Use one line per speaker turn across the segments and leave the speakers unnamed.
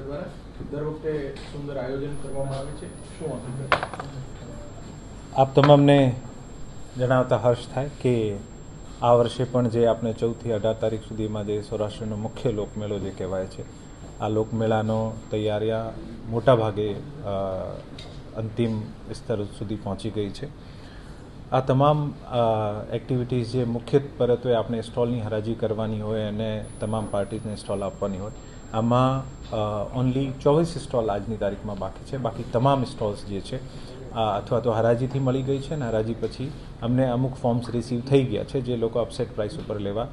મંડળ દ્વારા દર વખતે સુંદર આયોજન કરવામાં આવે છે, શું
આપ તમામને જણાવતા હર્ષ થાય કે આ વર્ષે પણ જે આપણે 14 થી 18 તારીખ સુધીમાં જે સૌરાષ્ટ્રનો મુખ્ય લોકમેળો જે કહેવાય છે, આ લોકમેળાનો તૈયારીઓ મોટાભાગે અંતિમ સ્તર સુધી પહોંચી ગઈ છે. આ તમામ એક્ટિવિટીઝ જે મુખ્ય પરત્વે આપણે સ્ટોલની હરાજી કરવાની હોય અને તમામ પાર્ટીઝને સ્ટોલ આપવાની હોય, આમાં ઓનલી 24 સ્ટોલ આજની તારીખમાં બાકી છે. બાકી તમામ સ્ટોલ્સ જે છે અથવા તો હરાજીથી મળી ગઈ છે અને હરાજી પછી અમને અમુક ફોર્મ્સ રિસીવ થઈ ગયા છે જે લોકો અપસેટ પ્રાઇસ ઉપર લેવા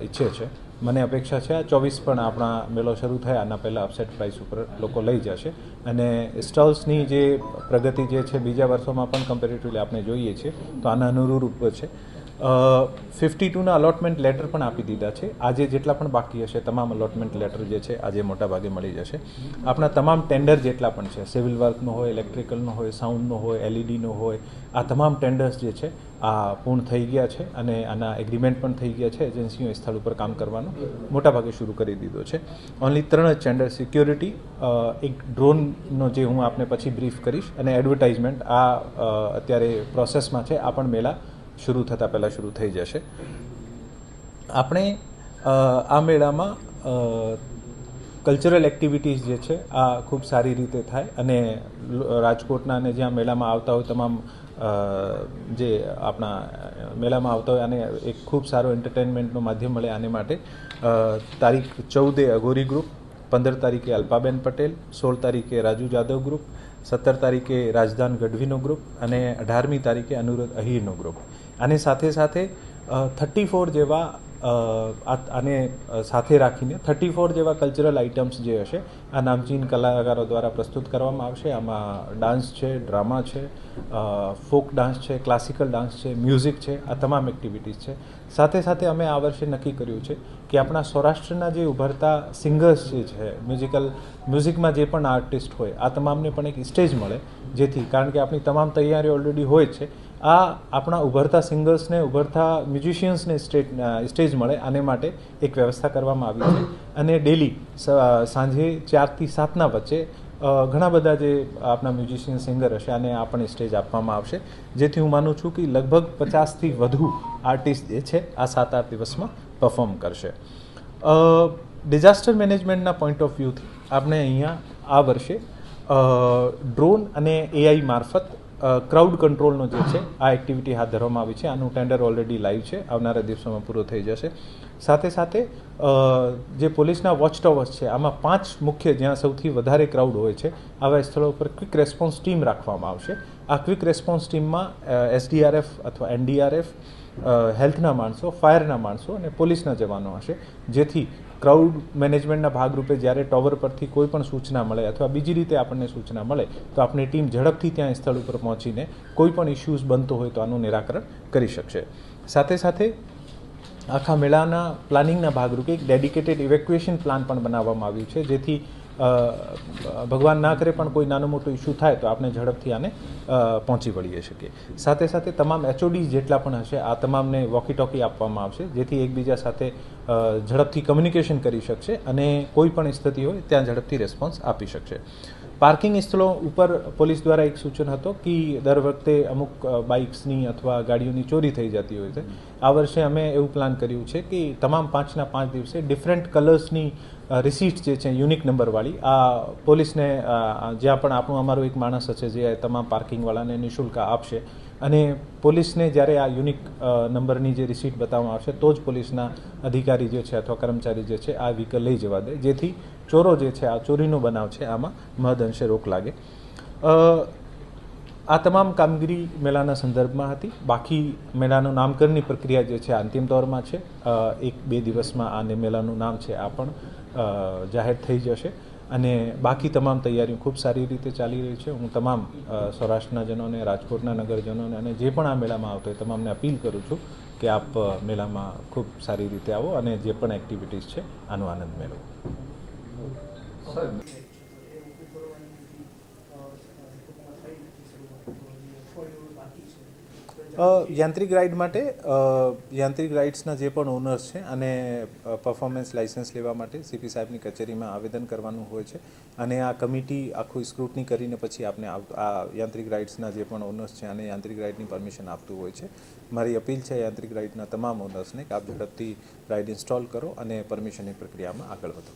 ઈચ્છે છે. મને અપેક્ષા છે આ 24 પણ આપણા મેળો શરૂ થાય આના પહેલાં અપસેટ પ્રાઇસ ઉપર લોકો લઈ જશે અને સ્ટોલ્સની જે પ્રગતિ જે છે બીજા વર્ષોમાં પણ કમ્પેરેટિવલી આપણે જોઈએ છીએ તો આના અનુરૂપ છે. 52ના અલોટમેન્ટ લેટર પણ આપી દીધા છે. આજે જેટલા પણ બાકી હશે તમામ અલોટમેન્ટ લેટર જે છે આજે મોટાભાગે મળી જશે. આપણા તમામ ટેન્ડર જેટલા પણ છે, સિવિલ વર્કનો હોય, ઇલેક્ટ્રિકલનો હોય, સાઉન્ડનો હોય, એલઈડીનો હોય, આ તમામ ટેન્ડર્સ જે છે આ પૂર્ણ થઈ ગયા છે અને આના એગ્રીમેન્ટ પણ થઈ ગયા છે. એજન્સીઓએ સ્થળ ઉપર કામ કરવાનું મોટાભાગે શરૂ કરી દીધો છે. ઓનલી 3 જ ટેન્ડર, સિક્યોરિટી, એક ડ્રોનનો જે હું આપને પછી બ્રીફ કરીશ અને એડવર્ટાઇઝમેન્ટ આ અત્યારે પ્રોસેસમાં છે. આ પણ મેળા શરૂ થતાં પહેલાં શરૂ થઈ જશે. આપણે આ મેળામાં કલ્ચરલ એક્ટિવિટીઝ જે છે આ ખૂબ સારી રીતે થાય અને રાજકોટના અને જ્યાં મેળામાં આવતા હોય તમામ જે આપણા મેળામાં આવતા હોય અને એક ખૂબ સારો એન્ટરટેનમેન્ટનું માધ્યમ મળે આને માટે તારીખ 14 અઘોરી ગ્રુપ, 15 તારીખે અલ્પાબેન પટેલ, 16 તારીખે રાજુ જાદવ ગ્રુપ, 17 તારીખે રાજદાન ગઢવીનો ગ્રુપ અને 18મી તારીખે અનુરોધ અહીરનો ગ્રુપ. આની સાથે સાથે 34 જેવા આને સાથે રાખીને 34 જેવા કલ્ચરલ આઇટમ્સ જે હશે આ નામચીન કલાકારો દ્વારા પ્રસ્તુત કરવામાં આવશે. આમાં ડાન્સ છે, ડ્રામા છે, ફોક ડાન્સ છે, ક્લાસિકલ ડાન્સ છે, મ્યુઝિક છે, આ તમામ એક્ટિવિટીઝ છે. સાથે સાથે અમે આ વર્ષે નક્કી કર્યું છે કે આપણા સૌરાષ્ટ્રના જે ઉભરતા સિંગર્સ જે છે, મ્યુઝિકમાં જે પણ આર્ટિસ્ટ હોય આ તમામને પણ એક સ્ટેજ મળે, જેથી કારણ કે આપણી તમામ તૈયારીઓ ઓલરેડી હોય છે, આ આપણા ઉભરતા સિંગર્સને, ઉભરતા મ્યુઝિશિયન્સને સ્ટેજ મળે આને માટે એક વ્યવસ્થા કરવામાં આવી છે. અને ડેલી સાંજે 4 થી 7ના વચ્ચે ઘણા બધા જે આપણા મ્યુઝિશિયન સિંગર હશે આને આપણને સ્ટેજ આપવામાં આવશે, જેથી હું માનું છું કે લગભગ 50થી વધુ આર્ટિસ્ટ જે છે આ 7-8 દિવસમાં પરફોર્મ કરશે. ડિઝાસ્ટર મેનેજમેન્ટના પોઈન્ટ ઓફ વ્યૂથી આપણે અહીંયા આ વર્ષે ડ્રોન અને એઆઈ મારફત ક્રાઉડ કંટ્રોલનો જે છે આ એક્ટિવિટી હાથ ધરવામાં આવી છે. આનું ટેન્ડર ઓલરેડી લાઈવ છે, આવનારા દિવસોમાં પૂરો થઈ જશે. સાથે સાથે જે પોલીસના વોચ ટાવર્સ છે આમાં 5 મુખ્ય જ્યાં સૌથી વધારે ક્રાઉડ હોય છે આવા સ્થળો પર ક્વિક રેસ્પોન્સ ટીમ રાખવામાં આવશે. આ ક્વિક રેસ્પોન્સ ટીમમાં એસડીઆરએફ અથવા એનડીઆરએફ, હેલ્થના માણસો, ફાયરના માણસો અને પોલીસના જવાનો હશે, જેથી ક્રાઉડ મેનેજમેન્ટના ભાગરૂપે જ્યારે ટાવર પરથી કોઈ પણ સૂચના મળે અથવા બીજી રીતે આપણને સૂચના મળે તો આપણી ટીમ ઝડપથી ત્યાં સ્થળ ઉપર પહોંચીને કોઈ પણ ઇસ્યુઝ બનતો હોય તો આનું નિરાકરણ કરી શકશે. સાથે સાથે આખા મેળાના પ્લાનિંગના ભાગરૂપે એક ડેડિકેટેડ ઇવેક્યુએશન પ્લાન પણ બનાવવામાં આવ્યું છે, જેથી ભગવાન ના કરે પણ કોઈ નાનો મોટો ઇસ્યુ થાય તો આપણે ઝડપથી આને પહોંચી વળીએ શકીએ. સાથે સાથે તમામ એચઓડી જેટલા પણ હશે આ તમામને વોકી ટોકી આપવામાં આવશે, જેથી એકબીજા સાથે ઝડપથી કમ્યુનિકેશન કરી શકશે અને કોઈ પણ સ્થિતિ હોય ત્યાં ઝડપથી રેસ્પોન્સ આપી શકશે. પાર્કિંગ સ્થળો ઉપર પોલીસ દ્વારા એક સૂચન હતો કે દર વખતે અમુક બાઇક્સની અથવા ગાડીઓની ચોરી થઈ જતી હોય છે. આ વર્ષે અમે એવું પ્લાન કર્યું છે કે તમામ 5ના 5 દિવસે ડિફરન્ટ કલર્સની રિસીટ જે છે યુનિક નંબરવાળી આ પોલીસને જ્યાં પણ આપણું અમારો એક માણસ હશે જે તમામ પાર્કિંગવાળાને નિઃશુલ્ક આપશે અને પોલીસને જ્યારે આ યુનિક નંબરની જે રિસીટ બતાવવામાં આવશે તો જ પોલીસના અધિકારી જે છે અથવા કર્મચારી જે છે આ વ્હીકલ લઈ જવા દે, જેથી ચોરો જે છે આ ચોરીનો બનાવ છે આમાં મહદઅંશે રોક લાગે. આ તમામ કામગીરી મેળાના સંદર્ભમાં હતી. બાકી મેળાનું નામકરણની પ્રક્રિયા જે છે અંતિમ દોરમાં છે. 1-2 દિવસમાં આ મેળાનું નામ છે આ પણ જાહેર થઈ જશે અને બાકી તમામ તૈયારીઓ ખૂબ સારી રીતે ચાલી રહી છે. હું તમામ સૌરાષ્ટ્રના જનોને, રાજકોટના નગરજનોને અને જે પણ આ મેળામાં આવતો હોય તમામને અપીલ કરું છું કે આપ મેળામાં ખૂબ સારી રીતે આવો અને જે પણ એક્ટિવિટીઝ છે આનો આનંદ મેળવો. યાંત્રિક રાઇડ માટે યાંત્રિક રાઇડ્સના જે પણ ઓનર્સ છે અને પરફોર્મન્સ લાઇસન્સ લેવા માટે સીપી સાહેબની કચેરીમાં આવેદન કરવાનું હોય છે અને આ કમિટી આખું સ્ક્રુટની કરીને પછી આપને આ યાંત્રિક રાઇડ્સના જે પણ ઓનર્સ છે અને યાંત્રિક રાઇડની પરમિશન આપતું હોય છે. મારી અપીલ છે યાંત્રિક રાઇડના તમામ ઓનર્સને કે આપ ઝડપથી રાઇડ ઇન્સ્ટોલ કરો અને પરમિશનની પ્રક્રિયામાં આગળ વધો.